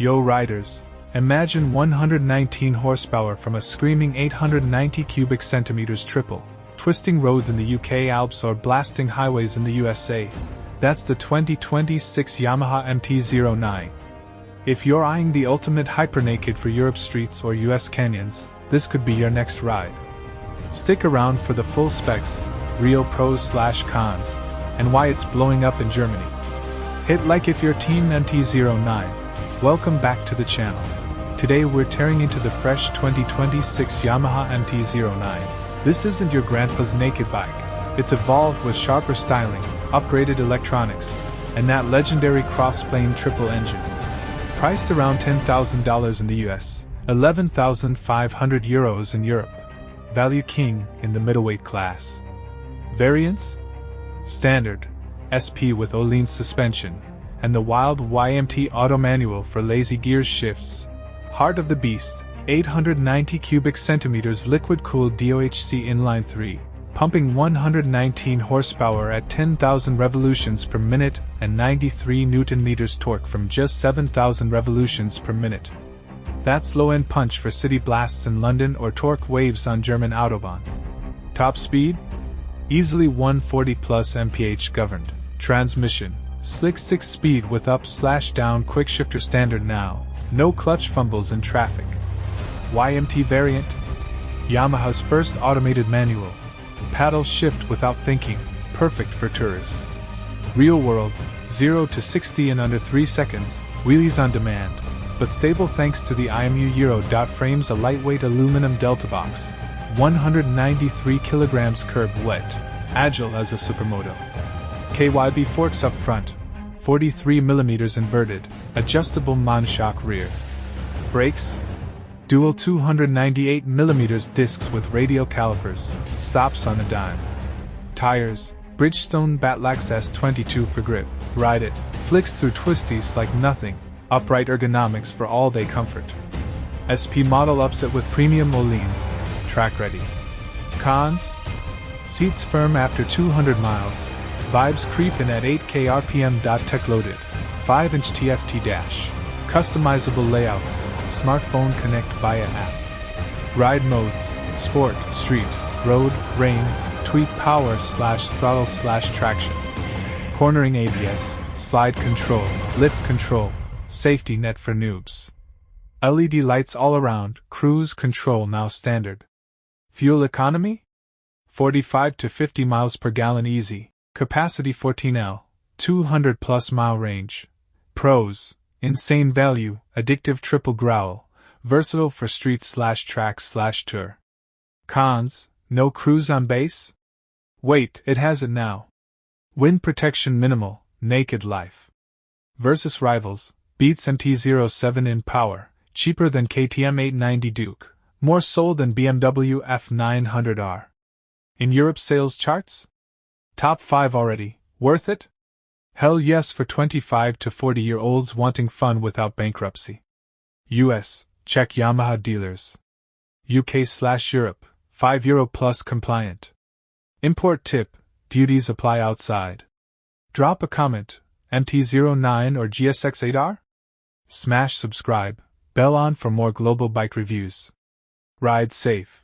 Yo riders, imagine 119 horsepower from a screaming 890 cubic centimeters triple, twisting roads in the UK Alps or blasting highways in the USA. That's the 2026 Yamaha MT-09. If you're eyeing the ultimate hypernaked for Europe streets or US canyons, this could be your next ride. Stick around for the full specs, real pros/cons, and why it's blowing up in Germany. Hit like if you're Team MT-09. Welcome back to the channel. Today we're tearing into the fresh 2026 Yamaha MT-09. This isn't your grandpa's naked bike. It's evolved with sharper styling, upgraded electronics, and that legendary cross-plane triple engine. Priced around $10,000 in the US, €11,500 in Europe. Value king in the middleweight class. Variants? Standard, SP with Ohlins suspension, and the wild Y-AMT auto manual for lazy gears shifts. Heart of the beast, 890 cubic centimeters liquid-cooled DOHC inline 3, pumping 119 horsepower at 10,000 revolutions per minute and 93 Nm torque from just 7,000 revolutions per minute. That's low-end punch for city blasts in London or torque waves on German Autobahn. Top speed? Easily 140 plus mph governed. Transmission, slick 6-speed with up/down quickshifter standard now, no clutch fumbles in traffic. Y-AMT variant? Yamaha's first automated manual. Paddle shift without thinking, perfect for tours. Real world, 0 to 60 in under 3 seconds, wheelies on demand, but stable thanks to the IMU Euro. Frames a lightweight aluminum delta box, 193 kg curb wet, agile as a supermoto. KYB forks up front, 43 mm inverted, adjustable monoshock rear. Brakes? Dual 298 mm discs with radial calipers, stops on a dime. Tires? Bridgestone Batlax S22 for grip, ride it, flicks through twisties like nothing, upright ergonomics for all-day comfort. SP model upset with premium Ohlins, track ready. Cons? Seats firm after 200 miles, vibes creep in at 8k RPM. Tech loaded, 5-inch TFT dash, customizable layouts, smartphone connect via app. Ride modes, sport, street, road, rain, tweak power/throttle/traction. Cornering ABS, slide control, lift control, safety net for noobs. LED lights all around, cruise control now standard. Fuel economy? 45 to 50 miles per gallon easy, capacity 14L, 200 plus mile range. Pros: insane value, addictive triple growl, versatile for street/track/tour. Cons: no cruise on base? Wait, it has it now. Wind protection minimal, naked life. Versus rivals, beats MT-07 in power, cheaper than KTM 890 Duke, more sold than BMW F900R. In Europe sales charts? Top 5 already, worth it? Hell yes for 25 to 40-year-olds wanting fun without bankruptcy. US, check Yamaha dealers. UK/Europe, €5 plus compliant. Import tip, duties apply outside. Drop a comment, MT-09 or GSX8R? Smash subscribe, bell on for more global bike reviews. Ride safe.